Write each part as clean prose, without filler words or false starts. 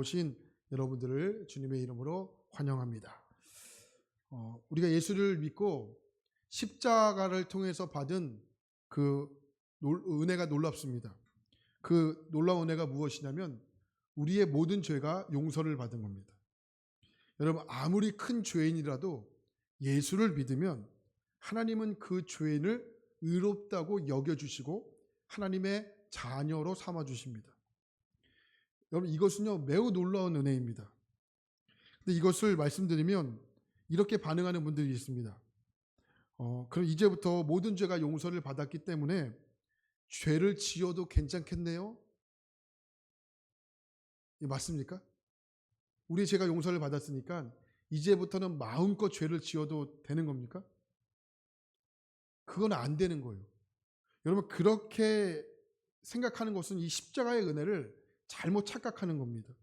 나오신 여러분들을 주님의 이름으로 환영합니다. 우리가 예수를 믿고 십자가를 통해서 받은 그 은혜가 놀랍습니다. 그 놀라운 은혜가 무엇이냐면 우리의 모든 죄가 용서를 받은 겁니다. 여러분, 아무리 큰 죄인이라도 예수를 믿으면 하나님은 그 죄인을 의롭다고 여겨주시고 하나님의 자녀로 삼아주십니다. 여러분, 이것은요 매우 놀라운 은혜입니다. 근데 이것을 말씀드리면 이렇게 반응하는 분들이 있습니다. 그럼 이제부터 모든 죄가 용서를 받았기 때문에 죄를 지어도 괜찮겠네요? 맞습니까? 우리 죄가 용서를 받았으니까 이제부터는 마음껏 죄를 지어도 되는 겁니까? 그건 안 되는 거예요. 여러분, 그렇게 생각하는 것은 이 십자가의 은혜를 잘못 착각하는 겁니다.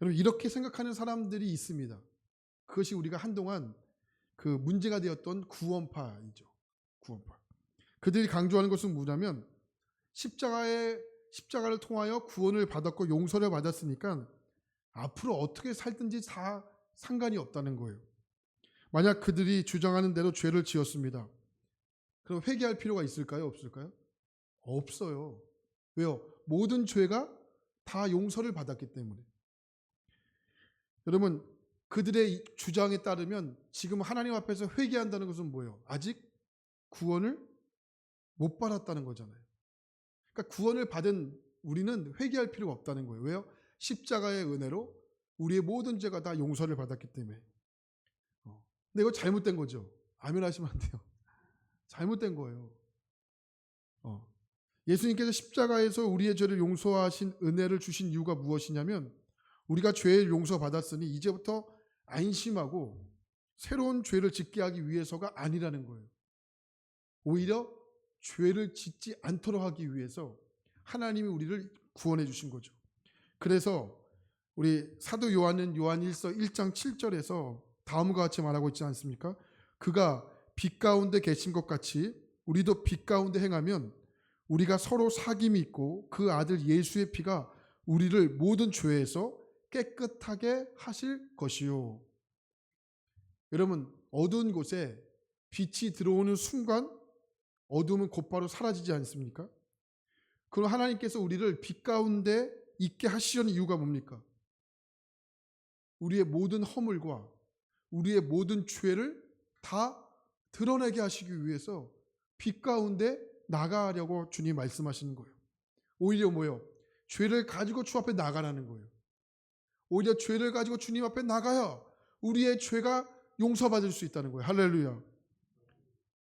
여러분, 이렇게 생각하는 사람들이 있습니다. 그것이 우리가 한동안 그 문제가 되었던 구원파이죠. 구원파. 그들이 강조하는 것은 뭐냐면 십자가를 통하여 구원을 받았고 용서를 받았으니까 앞으로 어떻게 살든지 다 상관이 없다는 거예요. 만약 그들이 주장하는 대로 죄를 지었습니다. 그럼 회개할 필요가 있을까요? 없을까요? 없어요. 왜요? 모든 죄가 다 용서를 받았기 때문에. 여러분, 그들의 주장에 따르면 지금 하나님 앞에서 회개한다는 것은 뭐예요? 아직 구원을 못 받았다는 거잖아요. 그러니까 구원을 받은 우리는 회개할 필요가 없다는 거예요. 왜요? 십자가의 은혜로 우리의 모든 죄가 다 용서를 받았기 때문에. 근데 이거 잘못된 거죠. 아멘 하시면 안 돼요. 잘못된 거예요. 예수님께서 십자가에서 우리의 죄를 용서하신 은혜를 주신 이유가 무엇이냐면 우리가 죄를 용서받았으니 이제부터 안심하고 새로운 죄를 짓게 하기 위해서가 아니라는 거예요. 오히려 죄를 짓지 않도록 하기 위해서 하나님이 우리를 구원해 주신 거죠. 그래서 우리 사도 요한은 요한 1서 1장 7절에서 다음과 같이 말하고 있지 않습니까? 그가 빛 가운데 계신 것 같이 우리도 빛 가운데 행하면 우리가 서로 사귐이 있고 그 아들 예수의 피가 우리를 모든 죄에서 깨끗하게 하실 것이요. 여러분, 어두운 곳에 빛이 들어오는 순간 어둠은 곧바로 사라지지 않습니까? 그럼 하나님께서 우리를 빛 가운데 있게 하시려는 이유가 뭡니까? 우리의 모든 허물과 우리의 모든 죄를 다 드러내게 하시기 위해서 빛 가운데 나가려고 주님 말씀하시는 거예요. 오히려 뭐예요? 죄를 가지고 주 앞에 나가라는 거예요. 오히려 죄를 가지고 주님 앞에 나가야 우리의 죄가 용서받을 수 있다는 거예요. 할렐루야.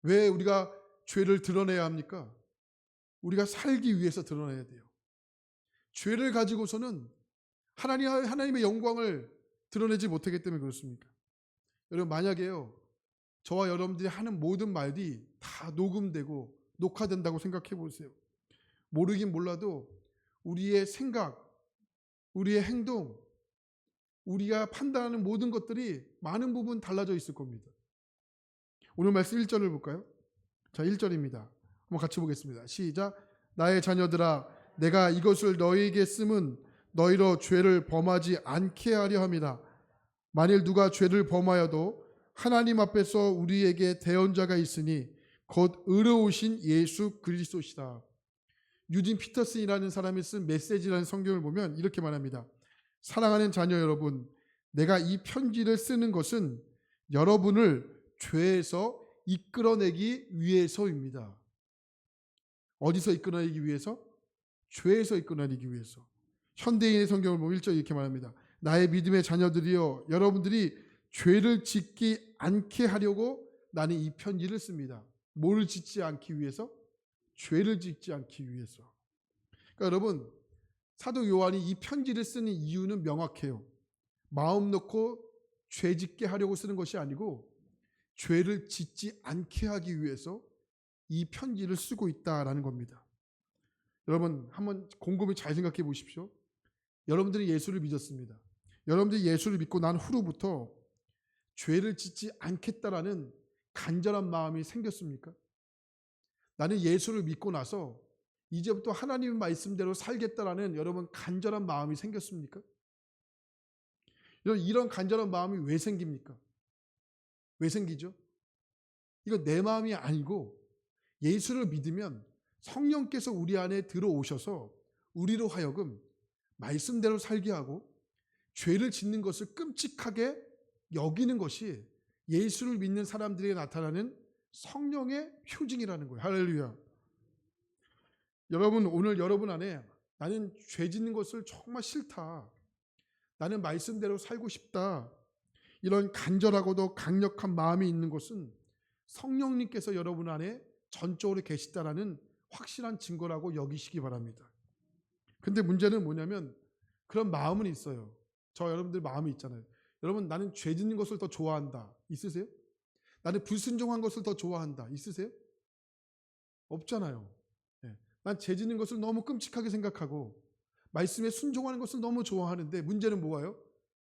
왜 우리가 죄를 드러내야 합니까? 우리가 살기 위해서 드러내야 돼요. 죄를 가지고서는 하나님의 영광을 드러내지 못하기 때문에 그렇습니까? 여러분, 만약에요 저와 여러분들이 하는 모든 말이 다 녹음되고 녹화된다고 생각해 보세요. 모르긴 몰라도 우리의 생각, 우리의 행동, 우리가 판단하는 모든 것들이 많은 부분 달라져 있을 겁니다. 오늘 말씀 1절을 볼까요? 자, 1절입니다. 한번 같이 보겠습니다. 시작. 나의 자녀들아, 내가 이것을 너희에게 쓰면 너희로 죄를 범하지 않게 하려 함이다. 만일 누가 죄를 범하여도 하나님 앞에서 우리에게 대언자가 있으니 곧 의로우신 예수 그리스도시다. 유진 피터슨이라는 사람이 쓴 메시지라는 성경을 보면 이렇게 말합니다. 사랑하는 자녀 여러분, 내가 이 편지를 쓰는 것은 여러분을 죄에서 이끌어내기 위해서입니다. 어디서 이끌어내기 위해서? 죄에서 이끌어내기 위해서. 현대인의 성경을 보면 1절 이렇게 말합니다. 나의 믿음의 자녀들이여, 여러분들이 죄를 짓지 않게 하려고 나는 이 편지를 씁니다. 뭐를 짓지 않기 위해서? 죄를 짓지 않기 위해서. 그러니까 여러분, 사도 요한이 이 편지를 쓰는 이유는 명확해요. 마음 놓고 죄 짓게 하려고 쓰는 것이 아니고 죄를 짓지 않게 하기 위해서 이 편지를 쓰고 있다라는 겁니다. 여러분, 한번 곰곰이 잘 생각해 보십시오. 여러분들이 예수를 믿었습니다. 여러분들이 예수를 믿고 난 후로부터 죄를 짓지 않겠다라는 간절한 마음이 생겼습니까? 나는 예수를 믿고 나서 이제부터 하나님의 말씀대로 살겠다라는 여러분 간절한 마음이 생겼습니까? 이런 간절한 마음이 왜 생깁니까? 왜 생기죠? 이거 내 마음이 아니고 예수를 믿으면 성령께서 우리 안에 들어오셔서 우리로 하여금 말씀대로 살게 하고 죄를 짓는 것을 끔찍하게 여기는 것이 예수를 믿는 사람들에게 나타나는 성령의 표징이라는 거예요. 할렐루야. 여러분, 오늘 여러분 안에 나는 죄 짓는 것을 정말 싫다, 나는 말씀대로 살고 싶다, 이런 간절하고도 강력한 마음이 있는 것은 성령님께서 여러분 안에 전적으로 계시다라는 확실한 증거라고 여기시기 바랍니다. 근데 문제는 뭐냐면 그런 마음은 있어요. 저 여러분들 마음이 있잖아요. 여러분, 나는 죄 짓는 것을 더 좋아한다. 있으세요? 나는 불순종한 것을 더 좋아한다. 있으세요? 없잖아요. 네. 난 죄 짓는 것을 너무 끔찍하게 생각하고 말씀에 순종하는 것을 너무 좋아하는데 문제는 뭐예요?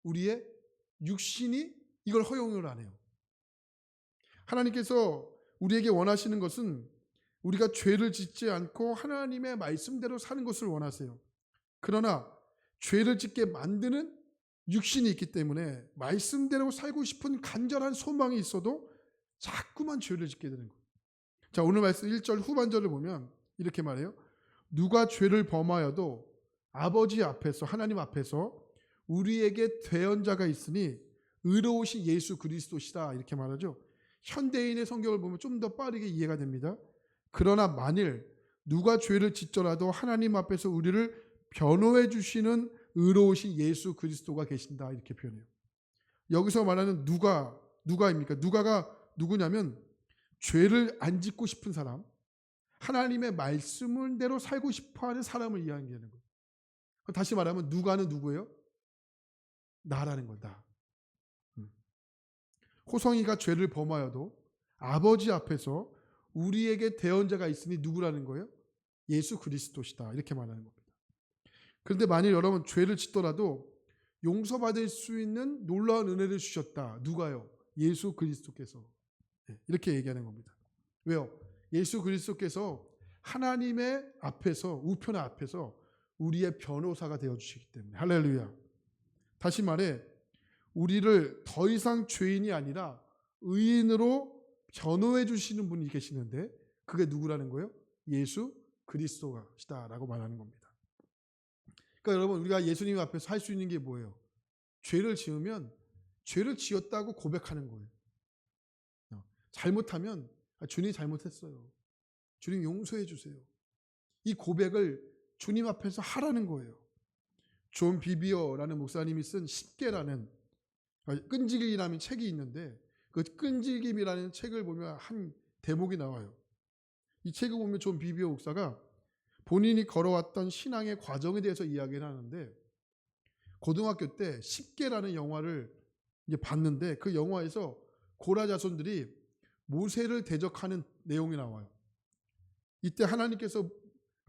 우리의 육신이 이걸 허용을 안 해요. 하나님께서 우리에게 원하시는 것은 우리가 죄를 짓지 않고 하나님의 말씀대로 사는 것을 원하세요. 그러나 죄를 짓게 만드는 육신이 있기 때문에 말씀대로 살고 싶은 간절한 소망이 있어도 자꾸만 죄를 짓게 되는 거예요. 자, 오늘 말씀 1절 후반절을 보면 이렇게 말해요. 누가 죄를 범하여도 아버지 앞에서, 하나님 앞에서 우리에게 대언자가 있으니 의로우신 예수 그리스도시다, 이렇게 말하죠. 현대인의 성경을 보면 좀 더 빠르게 이해가 됩니다. 그러나 만일 누가 죄를 짓더라도 하나님 앞에서 우리를 변호해 주시는 의로우신 예수 그리스도가 계신다, 이렇게 표현해요. 여기서 말하는 누가입니까? 누가가 누구냐면 죄를 안 짓고 싶은 사람, 하나님의 말씀대로 살고 싶어하는 사람을 이야기하는 거예요. 다시 말하면 누가는 누구예요? 나라는 거다. 호성이가 죄를 범하여도 아버지 앞에서 우리에게 대언자가 있으니 누구라는 거예요? 예수 그리스도시다, 이렇게 말하는 겁니다. 그런데 만일 여러분 죄를 짓더라도 용서받을 수 있는 놀라운 은혜를 주셨다. 누가요? 예수 그리스도께서. 이렇게 얘기하는 겁니다. 왜요? 예수 그리스도께서 하나님의 앞에서, 우편 앞에서 우리의 변호사가 되어주시기 때문에. 할렐루야. 다시 말해 우리를 더 이상 죄인이 아니라 의인으로 변호해 주시는 분이 계시는데 그게 누구라는 거예요? 예수 그리스도시다라고 말하는 겁니다. 그러니까 여러분, 우리가 예수님 앞에서 할 수 있는 게 뭐예요? 죄를 지으면 죄를 지었다고 고백하는 거예요. 잘못하면 주님 잘못했어요, 주님 용서해 주세요, 이 고백을 주님 앞에서 하라는 거예요. 존 비비어라는 목사님이 쓴 십계라는 끈질김이라는 책이 있는데 그 끈질김이라는 책을 보면 한 대목이 나와요. 이 책을 보면 존 비비어 목사가 본인이 걸어왔던 신앙의 과정에 대해서 이야기를 하는데 고등학교 때 십계라는 영화를 이제 봤는데 그 영화에서 고라 자손들이 모세를 대적하는 내용이 나와요. 이때 하나님께서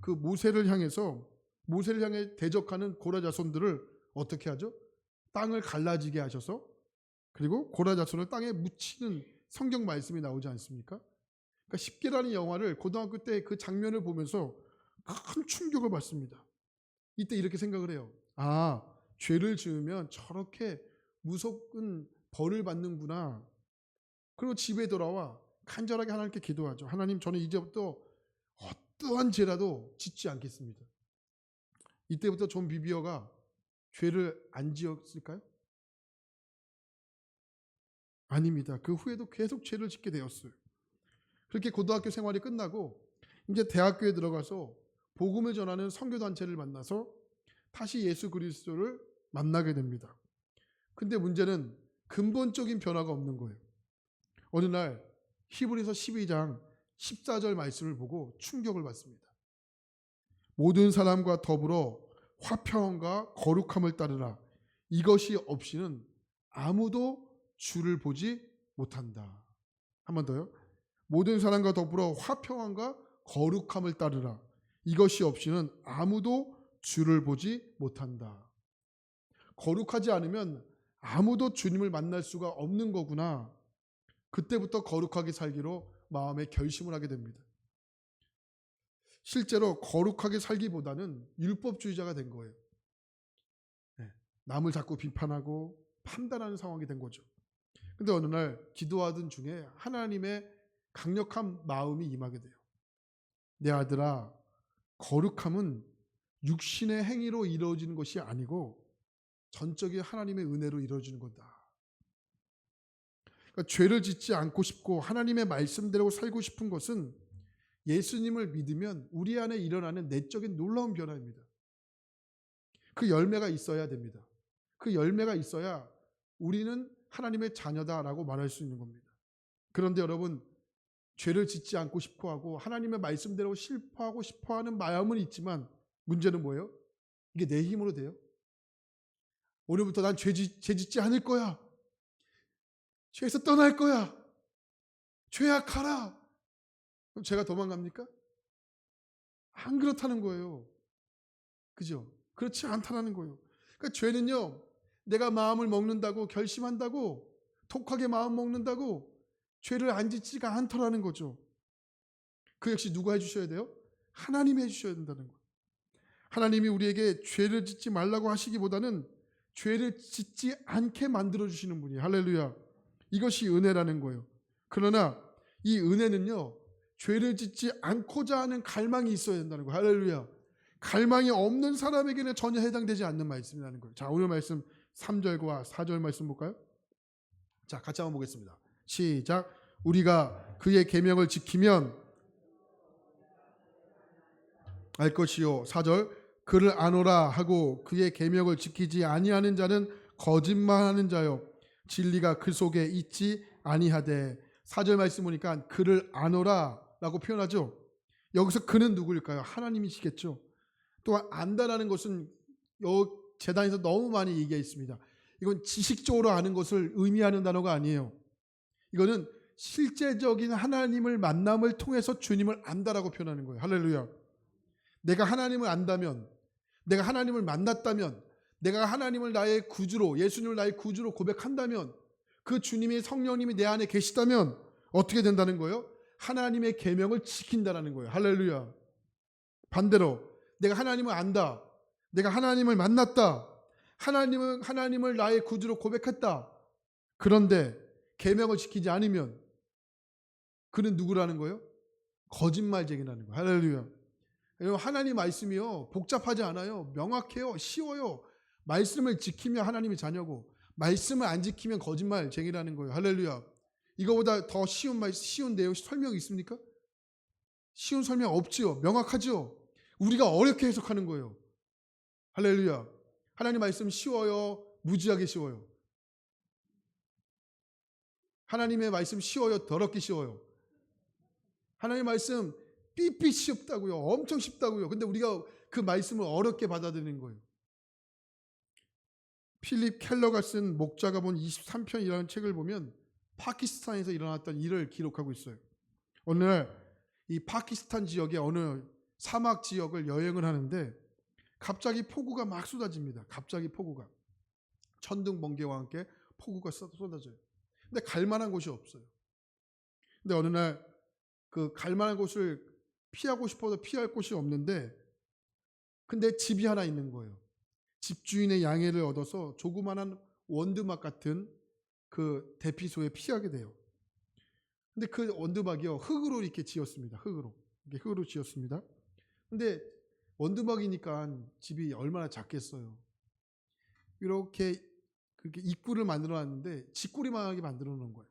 그 모세를 향해 대적하는 고라 자손들을 어떻게 하죠? 땅을 갈라지게 하셔서 그리고 고라 자손을 땅에 묻히는 성경 말씀이 나오지 않습니까? 그러니까 십계라는 영화를 고등학교 때 그 장면을 보면서 큰 충격을 받습니다. 이때 이렇게 생각을 해요. 아, 죄를 지으면 저렇게 무섭은 벌을 받는구나. 그리고 집에 돌아와 간절하게 하나님께 기도하죠. 하나님, 저는 이제부터 어떠한 죄라도 짓지 않겠습니다. 이때부터 존 비비어가 죄를 안 지었을까요? 아닙니다. 그 후에도 계속 죄를 짓게 되었어요. 그렇게 고등학교 생활이 끝나고 이제 대학교에 들어가서 복음을 전하는 선교단체를 만나서 다시 예수 그리스도를 만나게 됩니다. 근데 문제는 근본적인 변화가 없는 거예요. 어느 날 히브리서 12장 14절 말씀을 보고 충격을 받습니다. 모든 사람과 더불어 화평과 거룩함을 따르라. 이것이 없이는 아무도 주를 보지 못한다. 한 번 더요. 모든 사람과 더불어 화평함과 거룩함을 따르라. 이것이 없이는 아무도 주를 보지 못한다. 거룩하지 않으면 아무도 주님을 만날 수가 없는 거구나. 그때부터 거룩하게 살기로 마음에 결심을 하게 됩니다. 실제로 거룩하게 살기보다는 율법주의자가 된 거예요. 남을 자꾸 비판하고 판단하는 상황이 된 거죠. 근데 어느 날 기도하던 중에 하나님의 강력한 마음이 임하게 돼요. 내 아들아, 거룩함은 육신의 행위로 이루어지는 것이 아니고 전적인 하나님의 은혜로 이루어지는 거다. 그러니까 죄를 짓지 않고 싶고 하나님의 말씀대로 살고 싶은 것은 예수님을 믿으면 우리 안에 일어나는 내적인 놀라운 변화입니다. 그 열매가 있어야 됩니다. 그 열매가 있어야 우리는 하나님의 자녀다라고 말할 수 있는 겁니다. 그런데 여러분, 죄를 짓지 않고 싶어하고 하나님의 말씀대로 실포하고 싶어하는 마음은 있지만 문제는 뭐예요? 이게 내 힘으로 돼요? 오늘부터 난 죄 짓지 않을 거야. 죄에서 떠날 거야. 죄야 가라. 그럼 죄가 도망갑니까? 안 그렇다는 거예요. 그죠? 그렇지 않다는 거예요. 그러니까 죄는요, 내가 마음을 먹는다고 결심한다고 독하게 마음 먹는다고 죄를 안 짓지가 않더라는 거죠. 그 역시 누가 해주셔야 돼요? 하나님이 해주셔야 된다는 거예요. 하나님이 우리에게 죄를 짓지 말라고 하시기보다는 죄를 짓지 않게 만들어주시는 분이에요. 할렐루야. 이것이 은혜라는 거예요. 그러나 이 은혜는요, 죄를 짓지 않고자 하는 갈망이 있어야 된다는 거예요. 할렐루야. 갈망이 없는 사람에게는 전혀 해당되지 않는 말씀이라는 거예요. 자, 오늘 말씀 3절과 4절 말씀 볼까요? 자, 같이 한번 보겠습니다. 시작. 우리가 그의 계명을 지키면 알 것이요. 4절. 그를 아노라 하고 그의 계명을 지키지 아니하는 자는 거짓말하는 자요, 진리가 그 속에 있지 아니하되. 4절 말씀 보니까 그를 아노라 라고 표현하죠. 여기서 그는 누구일까요? 하나님이시겠죠. 또한 안다라는 것은 재단에서 너무 많이 얘기했습니다. 이건 지식적으로 아는 것을 의미하는 단어가 아니에요. 이거는 실제적인 하나님을 만남을 통해서 주님을 안다라고 표현하는 거예요. 할렐루야. 내가 하나님을 안다면, 내가 하나님을 만났다면, 내가 하나님을 나의 구주로, 예수님을 나의 구주로 고백한다면, 그 주님의 성령님이 내 안에 계시다면 어떻게 된다는 거예요? 하나님의 계명을 지킨다라는 거예요. 할렐루야. 반대로 내가 하나님을 안다, 내가 하나님을 만났다, 하나님을 나의 구주로 고백했다. 그런데 계명을 지키지 않으면 그는 누구라는 거예요? 거짓말쟁이라는 거예요. 할렐루야. 하나님 말씀이요, 복잡하지 않아요. 명확해요. 쉬워요. 말씀을 지키면 하나님의 자녀고, 말씀을 안 지키면 거짓말쟁이라는 거예요. 할렐루야. 이거보다 더 쉬운 내용 설명이 있습니까? 쉬운 설명 없지요. 명확하죠. 우리가 어렵게 해석하는 거예요. 할렐루야. 하나님 말씀 쉬워요, 무지하게 쉬워요? 하나님의 말씀 쉬워요, 더럽게 쉬워요? 하나님 말씀 삐삐 쉽다고요. 엄청 쉽다고요. 근데 우리가 그 말씀을 어렵게 받아들이는 거예요. 필립 켈러가 쓴 목자가 본 23편이라는 책을 보면 파키스탄에서 일어났던 일을 기록하고 있어요. 어느 날 이 파키스탄 지역의 어느 사막 지역을 여행을 하는데 갑자기 폭우가 막 쏟아집니다. 갑자기 폭우가. 천둥 번개와 함께 폭우가 쏟아져요. 근데 갈 만한 곳이 없어요. 근데 어느 날 그 갈 만한 곳을 피하고 싶어도 피할 곳이 없는데, 근데 집이 하나 있는 거예요. 집주인의 양해를 얻어서 조그만한 원두막 같은 그 대피소에 피하게 돼요. 근데 그 원두막이요, 흙으로 이렇게 지었습니다. 이렇게 흙으로 지었습니다. 근데 원두막이니까 집이 얼마나 작겠어요. 이렇게 입구를 만들어 놨는데 쥐꼬리만하게 만들어 놓은 거예요.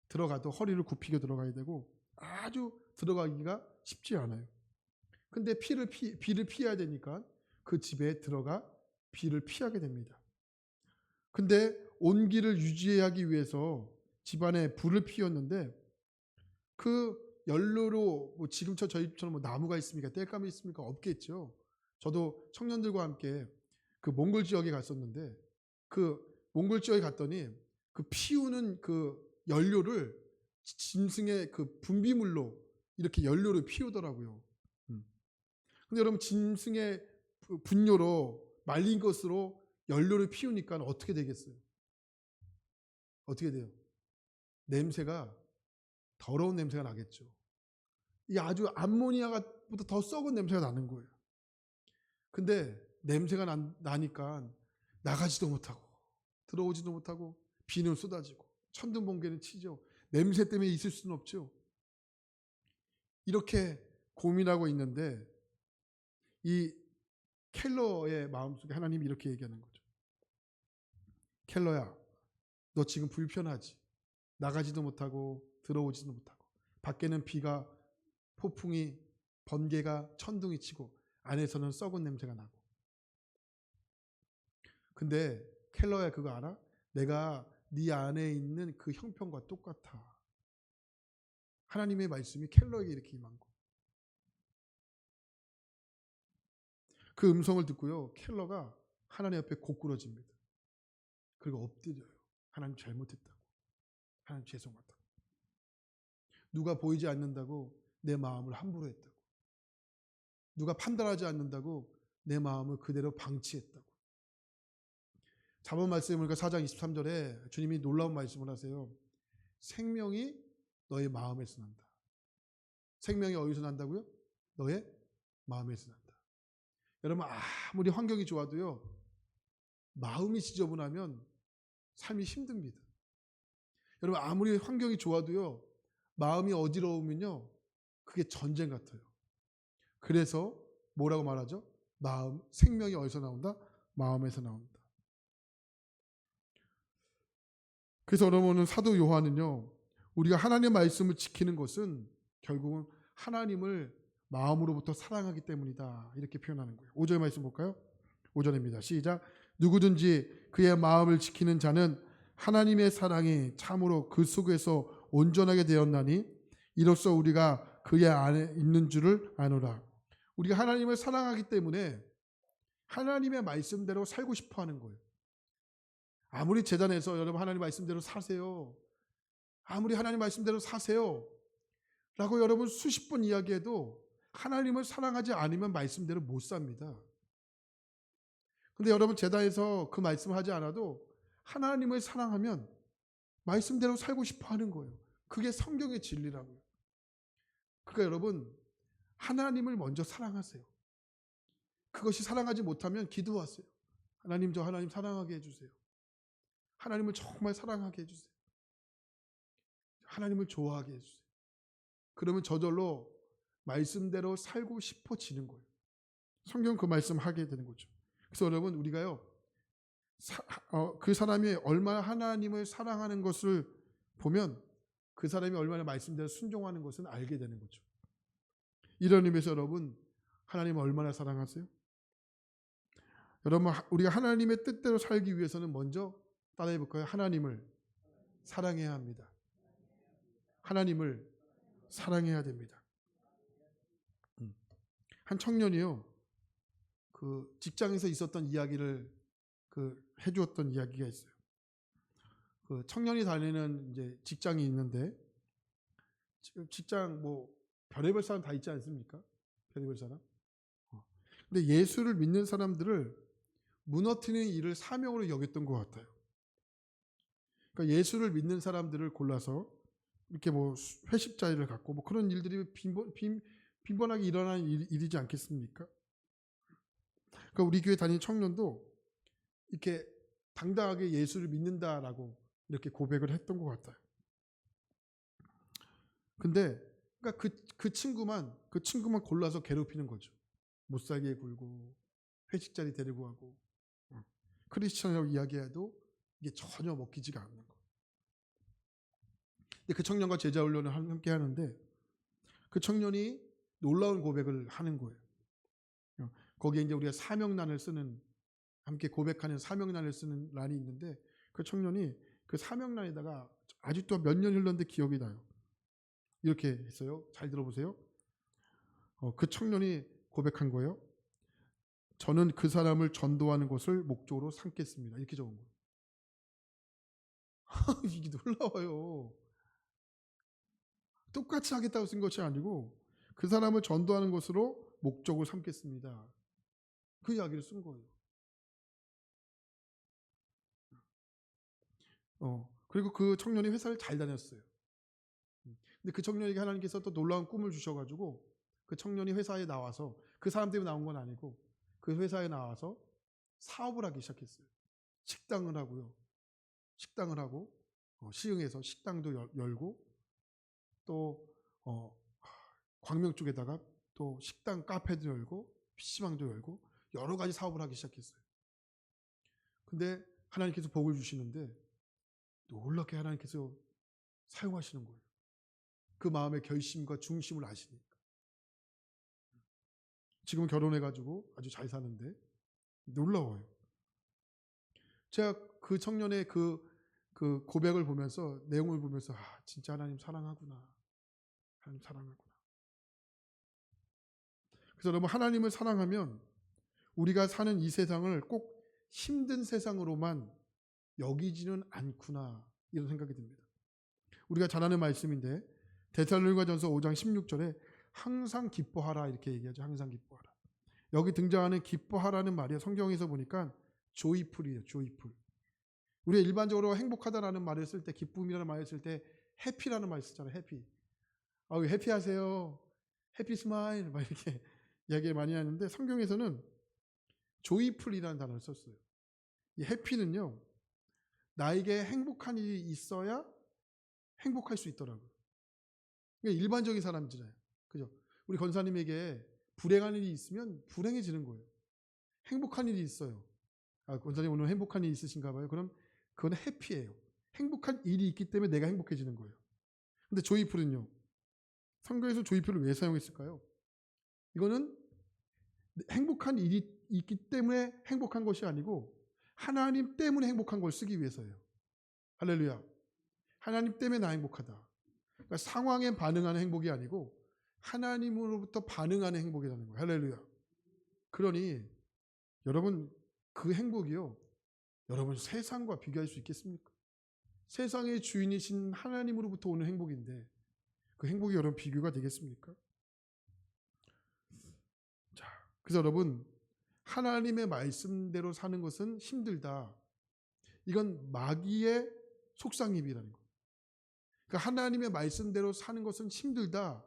들어가도 허리를 굽히고 들어가야 되고 아주 들어가기가 쉽지 않아요. 근데 비를 피해야 되니까 그 집에 들어가 비를 피하게 됩니다. 근데 온기를 유지하기 위해서 집안에 불을 피웠는데 그 연료로 저희처럼 나무가 있습니까? 땔감이 있습니까? 없겠죠. 저도 청년들과 함께 그 몽골 지역에 갔었는데, 그 몽골 지역에 갔더니 그 피우는 그 연료를 짐승의 그 분비물로 이렇게 연료를 피우더라고요. 근데 여러분, 짐승의 분뇨로 말린 것으로 연료를 피우니까 어떻게 되겠어요? 어떻게 돼요? 냄새가, 더러운 냄새가 나겠죠. 이 아주 암모니아보다 더 썩은 냄새가 나는 거예요. 근데 냄새가 나니까 나가지도 못하고 들어오지도 못하고 비는 쏟아지고 천둥 번개는 치죠. 냄새 때문에 있을 수는 없죠. 이렇게 고민하고 있는데 이 켈러의 마음속에 하나님이 이렇게 얘기하는 거죠. 켈러야, 너 지금 불편하지? 나가지도 못하고 들어오지도 못하고 밖에는 비가 폭풍이 번개가 천둥이 치고 안에서는 썩은 냄새가 나고. 근데 켈러야, 그거 알아? 내가 네 안에 있는 그 형편과 똑같아. 하나님의 말씀이 켈러에게 이렇게 임한 거. 그 음성을 듣고요, 켈러가 하나님 앞에 고꾸러집니다. 그리고 엎드려요. 하나님 잘못했다고. 하나님 죄송하다고. 누가 보이지 않는다고 내 마음을 함부로 했다고. 누가 판단하지 않는다고 내 마음을 그대로 방치했다고. 잠언 말씀을 4장 23절에 주님이 놀라운 말씀을 하세요. 생명이 너의 마음에서 난다. 생명이 어디서 난다고요? 너의 마음에서 난다. 여러분, 아무리 환경이 좋아도요, 마음이 지저분하면 삶이 힘듭니다. 여러분, 아무리 환경이 좋아도요, 마음이 어지러우면요, 그게 전쟁 같아요. 그래서 뭐라고 말하죠? 생명이 어디서 나온다? 마음에서 나온다. 그래서 여러분은 사도 요한은요, 우리가 하나님의 말씀을 지키는 것은 결국은 하나님을 마음으로부터 사랑하기 때문이다. 이렇게 표현하는 거예요. 5절 말씀 볼까요? 5절입니다. 시작. 누구든지 그의 마음을 지키는 자는 하나님의 사랑이 참으로 그 속에서 온전하게 되었나니 이로써 우리가 그의 안에 있는 줄을 아노라. 우리가 하나님을 사랑하기 때문에 하나님의 말씀대로 살고 싶어 하는 거예요. 아무리 재단에서 여러분 하나님 말씀대로 사세요. 아무리 하나님 말씀대로 사세요. 라고 여러분 수십 번 이야기해도 하나님을 사랑하지 않으면 말씀대로 못 삽니다. 근데 여러분 재단에서 그 말씀을 하지 않아도 하나님을 사랑하면 말씀대로 살고 싶어 하는 거예요. 그게 성경의 진리라고요. 그러니까 여러분 하나님을 먼저 사랑하세요. 그것이 사랑하지 못하면 기도하세요. 하나님, 저 하나님 사랑하게 해주세요. 하나님을 정말 사랑하게 해주세요. 하나님을 좋아하게 해주세요. 그러면 저절로 말씀대로 살고 싶어지는 거예요. 성경 그 말씀 하게 되는 거죠. 그래서 여러분 우리가요, 그 사람이 얼마나 하나님을 사랑하는 것을 보면 그 사람이 얼마나 말씀대로 순종하는 것은 알게 되는 거죠. 이런 의미에서 여러분 하나님을 얼마나 사랑하세요? 여러분 우리가 하나님의 뜻대로 살기 위해서는 먼저 따라해 볼까요? 하나님을 사랑해야 합니다. 하나님을 사랑해야 됩니다. 한 청년이요, 그 직장에서 있었던 이야기를 해주었던 이야기가 있어요. 그 청년이 다니는 이제 직장이 있는데, 직장 뭐 별의별 사람 다 있지 않습니까? 별의별 사람. 근데 예수를 믿는 사람들을 무너뜨리는 일을 사명으로 여겼던 것 같아요. 그러니까 예수를 믿는 사람들을 골라서 이렇게 뭐 회식 자리를 갖고 뭐 그런 일들이 빈번하게 일어나는 일이지 않겠습니까? 그러니까 우리 교회 다니는 청년도 이렇게 당당하게 예수를 믿는다라고 이렇게 고백을 했던 것 같아요. 근데 그러니까 그 친구만 골라서 괴롭히는 거죠. 못 살게 굴고 회식 자리 데리고 가고 크리스천이라고 이야기해도 이게 전혀 먹히지가 않는 거예요. 근데 그 청년과 제자 훈련을 함께 하는데 그 청년이 놀라운 고백을 하는 거예요. 거기에 이제 우리가 사명란을 쓰는, 함께 고백하는 사명란을 쓰는 란이 있는데 그 청년이 그 사명란에다가 아직도 몇 년 흘렀는데 기억이 나요. 이렇게 했어요. 잘 들어보세요. 그 청년이 고백한 거예요. 저는 그 사람을 전도하는 것을 목적으로 삼겠습니다. 이렇게 적은 거예요. 이게 놀라워요. 똑같이 하겠다고 쓴 것이 아니고 그 사람을 전도하는 것으로 목적을 삼겠습니다. 그 이야기를 쓴 거예요. 그리고 그 청년이 회사를 잘 다녔어요. 근데 그 청년에게 하나님께서 또 놀라운 꿈을 주셔가지고 그 청년이 회사에 나와서, 그 사람 때문에 나온 건 아니고 그 회사에 나와서 사업을 하기 시작했어요. 식당을 하고요. 식당을 하고 시흥에서 식당도 열고 또 광명 쪽에다가 또 식당 카페도 열고 PC방도 열고 여러 가지 사업을 하기 시작했어요. 근데 하나님께서 복을 주시는데 놀랍게 하나님께서 사용하시는 거예요. 그 마음의 결심과 중심을 아시니까. 지금 결혼해가지고 아주 잘 사는데 놀라워요. 제가 그 청년의 그 고백을 보면서 내용을 보면서 진짜 하나님 사랑하구나. 하나님 사랑하구나. 그래서 여러분 하나님을 사랑하면 우리가 사는 이 세상을 꼭 힘든 세상으로만 여기지는 않구나 이런 생각이 듭니다. 우리가 잘 아는 말씀인데 데살로니가전서 5장 16절에 항상 기뻐하라 이렇게 얘기하죠. 항상 기뻐하라. 여기 등장하는 기뻐하라는 말이 성경에서 보니까 조이풀이에요. 조이풀. 우리가 일반적으로 행복하다라는 말을 쓸 때 기쁨이라는 말을 쓸 때 해피라는 말을 쓰잖아요. 해피. 해피하세요. 해피 스마일 막 이렇게 이야기 많이 하는데 성경에서는 조이풀이라는 단어를 썼어요. 이 해피는요. 나에게 행복한 일이 있어야 행복할 수 있더라고요. 일반적인 사람이잖아요. 그죠? 우리 권사님에게 불행한 일이 있으면 불행해지는 거예요. 행복한 일이 있어요. 권사님 오늘 행복한 일이 있으신가 봐요. 그럼 그건 해피예요. 행복한 일이 있기 때문에 내가 행복해지는 거예요. 근데 조이풀은요. 성경에서 조이풀을 왜 사용했을까요? 이거는 행복한 일이 있기 때문에 행복한 것이 아니고 하나님 때문에 행복한 걸 쓰기 위해서예요. 할렐루야. 하나님 때문에 나 행복하다. 그러니까 상황에 반응하는 행복이 아니고 하나님으로부터 반응하는 행복이라는 거예요. 할렐루야. 그러니 여러분 그 행복이요. 여러분 세상과 비교할 수 있겠습니까? 세상의 주인이신 하나님으로부터 오는 행복인데 그 행복이 여러분 비교가 되겠습니까? 자, 그래서 여러분 하나님의 말씀대로 사는 것은 힘들다. 이건 마귀의 속상입이라는 거예요. 그러니까 하나님의 말씀대로 사는 것은 힘들다.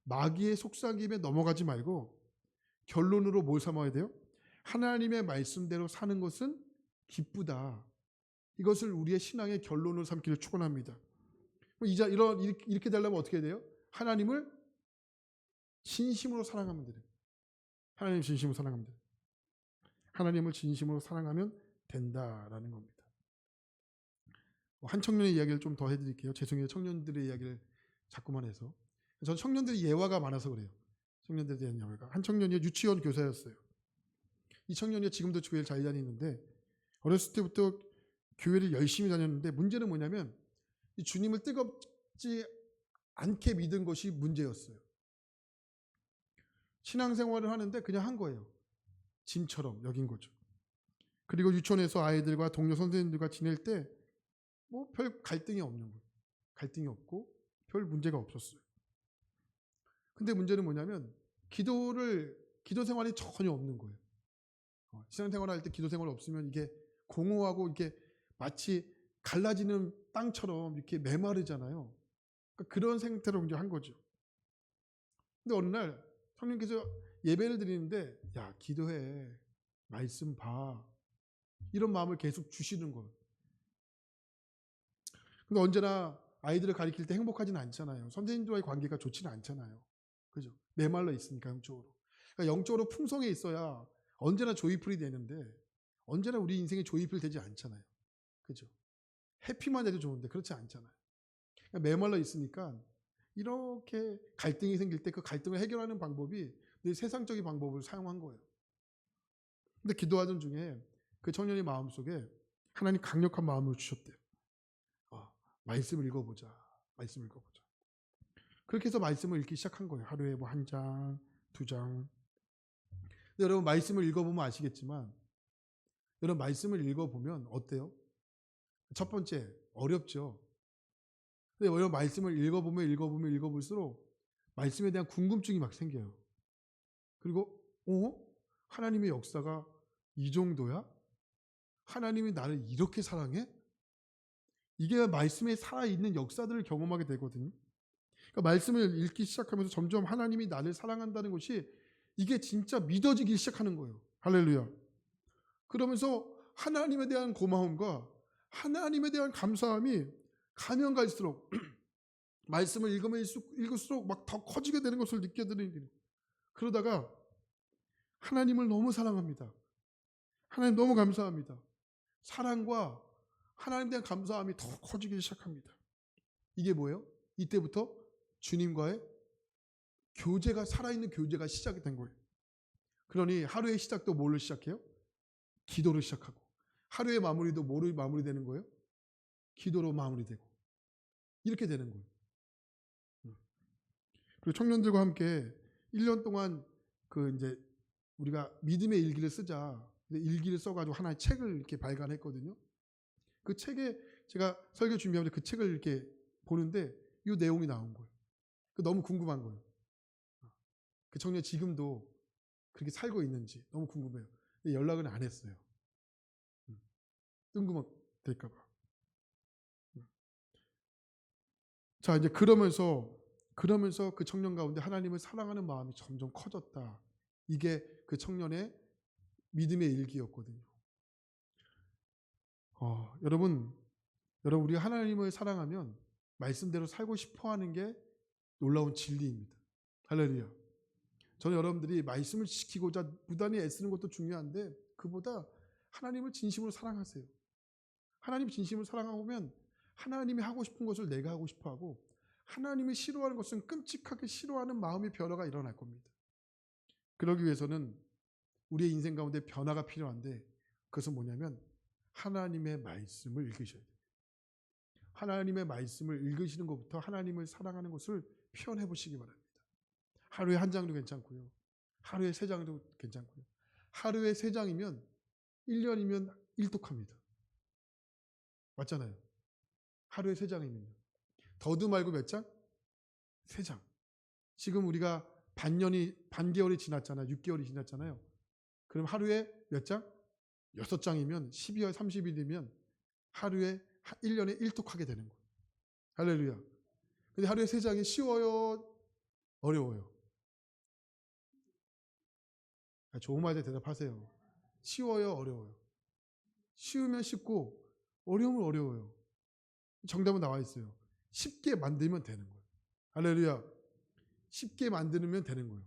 마귀의 속삭임에 넘어가지 말고 결론으로 뭘 삼아야 돼요? 하나님의 말씀대로 사는 것은 기쁘다. 이것을 우리의 신앙의 결론으로 삼기를 축원합니다. 이렇게 되려면 어떻게 돼요? 하나님을 진심으로 사랑하면 돼요. 하나님을 진심으로 사랑하면 돼요. 하나님을 진심으로 사랑하면 된다라는 겁니다. 한 청년의 이야기를 좀 더 해드릴게요. 죄송해요. 청년들의 이야기를 자꾸만 해서. 전 청년들이 예화가 많아서 그래요. 청년들에 대한 예화가. 한 청년이 유치원 교사였어요. 이 청년이 지금도 교회를 잘 다니는데 어렸을 때부터 교회를 열심히 다녔는데 문제는 뭐냐면 이 주님을 뜨겁지 않게 믿은 것이 문제였어요. 신앙생활을 하는데 그냥 한 거예요. 짐처럼 여긴 거죠. 그리고 유치원에서 아이들과 동료 선생님들과 지낼 때 뭐 별 갈등이 없는 거예요. 갈등이 없고 별 문제가 없었어요. 근데 문제는 뭐냐면 기도 생활이 전혀 없는 거예요. 신앙생활을 할 때 기도 생활이 없으면 이게 공허하고 이게 마치 갈라지는 땅처럼 이렇게 메마르잖아요. 그러니까 그런 상태로 이제 한 거죠. 근데 어느 날 성령께서 예배를 드리는데 야 기도해 말씀 봐 이런 마음을 계속 주시는 거예요. 근데 언제나 아이들을 가르칠 때 행복하지는 않잖아요. 선생님들과의 관계가 좋지는 않잖아요. 그죠? 메말라 있으니까 영적으로. 그러니까 영적으로 풍성해 있어야 언제나 조이풀이 되는데 언제나 우리 인생에 조이풀 되지 않잖아요. 그죠? 해피만 해도 좋은데 그렇지 않잖아요. 그러니까 메말라 있으니까 이렇게 갈등이 생길 때 그 갈등을 해결하는 방법이 늘 세상적인 방법을 사용한 거예요. 근데 기도하던 중에 그 청년의 마음속에 하나님 강력한 마음을 주셨대요. 말씀을 읽어보자. 말씀을 읽어보자. 그렇게 해서 말씀을 읽기 시작한 거예요. 하루에 뭐 한 장, 두 장. 근데 여러분 말씀을 읽어보면 아시겠지만 여러분 말씀을 읽어보면 어때요? 첫 번째 어렵죠. 근데 여러분 말씀을 읽어보면 읽어볼수록 말씀에 대한 궁금증이 막 생겨요. 그리고 하나님의 역사가 이 정도야? 하나님이 나를 이렇게 사랑해? 이게 말씀에 살아있는 역사들을 경험하게 되거든요. 그러니까 말씀을 읽기 시작하면서 점점 하나님이 나를 사랑한다는 것이 이게 진짜 믿어지기 시작하는 거예요. 할렐루야. 그러면서 하나님에 대한 고마움과 하나님에 대한 감사함이 가면 갈수록 말씀을 읽으면 읽을수록 막 더 커지게 되는 것을 느껴드리는 거예요. 그러다가 하나님을 너무 사랑합니다. 하나님 너무 감사합니다. 사랑과 하나님에 대한 감사함이 더 커지기 시작합니다. 이게 뭐예요? 이때부터 주님과의 교제가, 살아있는 교제가 시작이 된 거예요. 그러니 하루의 시작도 뭘로 시작해요? 기도로 시작하고, 하루의 마무리도 뭐로 마무리되는 거예요? 기도로 마무리되고, 이렇게 되는 거예요. 그리고 청년들과 함께 1년 동안 이제 우리가 믿음의 일기를 쓰자. 일기를 써가지고 하나의 책을 이렇게 발간했거든요. 그 책에 제가 설교 준비하면서 그 책을 이렇게 보는데 이 내용이 나온 거예요. 너무 궁금한 거예요. 그 청년 지금도 그렇게 살고 있는지 너무 궁금해요. 근데 연락은 안 했어요. 뜬금없을까봐. 자, 이제 그러면서 그 청년 가운데 하나님을 사랑하는 마음이 점점 커졌다. 이게 그 청년의 믿음의 일기였거든요. 여러분 우리가 하나님을 사랑하면 말씀대로 살고 싶어하는 게 놀라운 진리입니다. 할렐루야. 저는 여러분들이 말씀을 지키고자 무단히 애쓰는 것도 중요한데 그보다 하나님을 진심으로 사랑하세요. 하나님 진심으로 사랑하면 하나님이 하고 싶은 것을 내가 하고 싶어하고 하나님이 싫어하는 것은 끔찍하게 싫어하는 마음의 변화가 일어날 겁니다. 그러기 위해서는 우리의 인생 가운데 변화가 필요한데 그것은 뭐냐면 하나님의 말씀을 읽으셔야 돼요. 하나님의 말씀을 읽으시는 것부터 하나님을 사랑하는 것을 표현해 보시기 바랍니다. 하루에 한 장도 괜찮고요. 하루에 3장도 괜찮고요. 하루에 3장이면 1년이면 일독합니다. 맞잖아요. 하루에 3장이면요. 더도 말고 몇 장? 3장. 지금 우리가 반개월이 지났잖아요. 6개월이 지났잖아요. 그럼 하루에 몇 장? 6장이면 12월 30일이면 하루에 1년에 1독하게 되는 거예요. 할렐루야. 근데 하루에 3장이 쉬워요? 어려워요? 좋은 말에 대답하세요. 쉬워요? 어려워요? 쉬우면 쉽고 어려우면 어려워요. 정답은 나와 있어요. 쉽게 만들면 되는 거예요. 할렐루야. 쉽게 만들면 되는 거예요.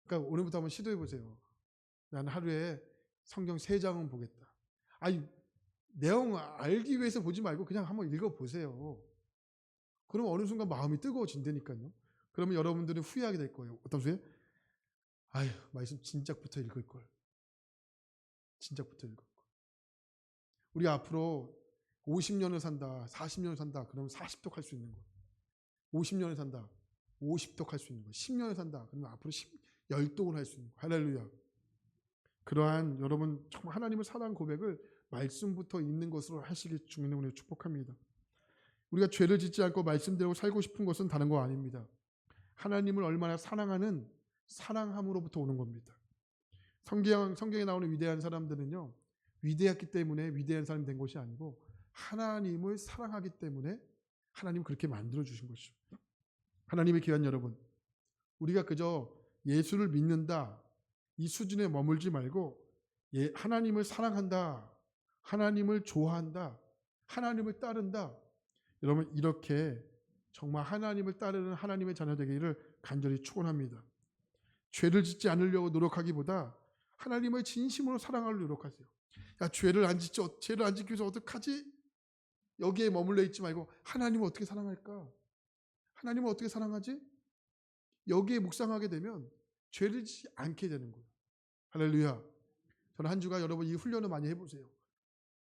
그러니까 오늘부터 한번 시도해 보세요. 나는 하루에 성경 3장은 보겠다. 아니, 내용 알기 위해서 보지 말고 그냥 한번 읽어보세요. 그러면 어느 순간 마음이 뜨거워진다니까요. 그러면 여러분들은 후회하게 될 거예요. 어떤 후회? 아휴, 말씀 진작부터 읽을 걸. 진작부터 읽을 걸. 우리 앞으로 50년을 산다, 40년을 산다, 그러면 40독 할 수 있는 거예요. 50년을 산다, 50독 할 수 있는 거예요. 10년을 산다, 그러면 앞으로 10독을 할 수 있는 거예요. 할렐루야. 그러한 여러분 정말 하나님을 사랑 고백을 말씀부터 있는 것으로 하시기 주님으로 축복합니다. 우리가 죄를 짓지 않고 말씀대로 살고 싶은 것은 다른 거 아닙니다. 하나님을 얼마나 사랑하는 사랑함으로부터 오는 겁니다. 성경에 나오는 위대한 사람들은요, 위대했기 때문에 위대한 사람이 된 것이 아니고 하나님을 사랑하기 때문에 하나님 그렇게 만들어 주신 것이죠. 하나님의 귀한 여러분, 우리가 그저 예수를 믿는다 이 수준에 머물지 말고 하나님을 사랑한다, 하나님을 좋아한다, 하나님을 따른다. 여러분 이렇게 정말 하나님을 따르는 하나님의 자녀 되기를 간절히 축원합니다. 죄를 짓지 않으려고 노력하기보다 하나님을 진심으로 사랑하려고 노력하세요. 야, 죄를 안 짓기 위해서 어떡하지? 여기에 머물러 있지 말고 하나님을 어떻게 사랑할까? 하나님을 어떻게 사랑하지? 여기에 묵상하게 되면 죄를 짓지 않게 되는 거예요. 할렐루야. 저는 한 주간 여러분 이 훈련을 많이 해보세요.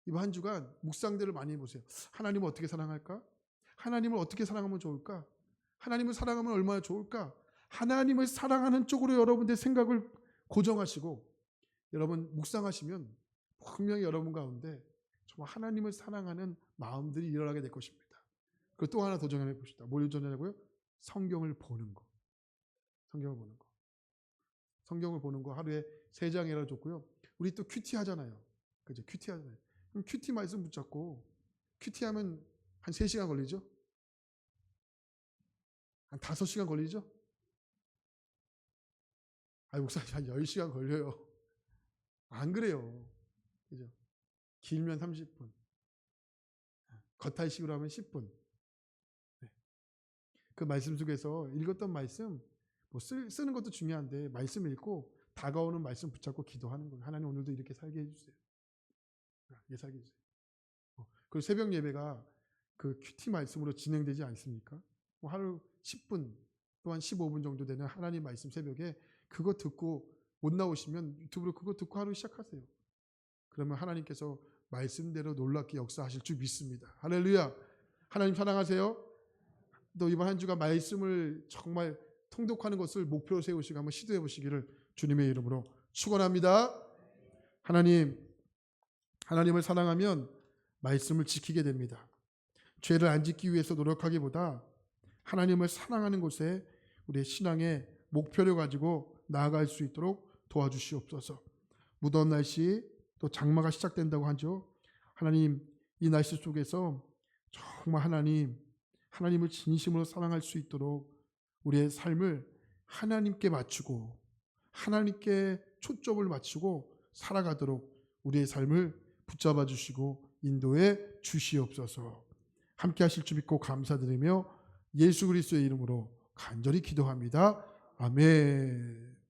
이번 한 주간 묵상들을 많이 해보세요. 하나님을 어떻게 사랑할까? 하나님을 어떻게 사랑하면 좋을까? 하나님을 사랑하면 얼마나 좋을까? 하나님을 사랑하는 쪽으로 여러분들의 생각을 고정하시고 여러분 묵상하시면 분명히 여러분 가운데 정말 하나님을 사랑하는 마음들이 일어나게 될 것입니다. 그리고 또 하나 도전해 봅시다. 뭘 도전하냐고요? 성경을 보는 거. 성경을 보는 거. 성경을 보는 거 하루에 3장이라도 좋고요. 우리 또 큐티 하잖아요. 그죠? 큐티 하잖아요. 그럼 큐티 말씀 붙잡고 큐티 하면 한 3시간 걸리죠? 한 5시간 걸리죠? 목사님 한 10시간 걸려요. 안 그래요. 그죠? 길면 30분. 겉핥식으로 하면 10분. 그 말씀 속에서 읽었던 말씀 뭐 쓰는 것도 중요한데 말씀 읽고 다가오는 말씀 붙잡고 기도하는 거예요. 하나님 오늘도 이렇게 살게 해주세요. 이렇게 살게 해주세요. 그리고 새벽 예배가 그 큐티 말씀으로 진행되지 않습니까? 뭐 하루 10분 또한 15분 정도 되는 하나님 말씀 새벽에 그거 듣고 못 나오시면 유튜브로 그거 듣고 하루 시작하세요. 그러면 하나님께서 말씀대로 놀랍게 역사하실 줄 믿습니다. 할렐루야. 하나님 사랑하세요. 또 이번 한 주가 말씀을 정말 통독하는 것을 목표로 세우시고 한번 시도해 보시기를 주님의 이름으로 축원합니다. 하나님을 사랑하면 말씀을 지키게 됩니다. 죄를 안 짓기 위해서 노력하기보다 하나님을 사랑하는 곳에 우리의 신앙의 목표를 가지고 나아갈 수 있도록 도와주시옵소서. 무더운 날씨 또 장마가 시작된다고 하죠. 하나님 이 날씨 속에서 정말 하나님을 진심으로 사랑할 수 있도록 우리의 삶을 하나님께 맞추고 하나님께 초점을 맞추고 살아가도록 우리의 삶을 붙잡아 주시고 인도해 주시옵소서. 함께 하실 줄 믿고 감사드리며 예수 그리스도의 이름으로 간절히 기도합니다. 아멘.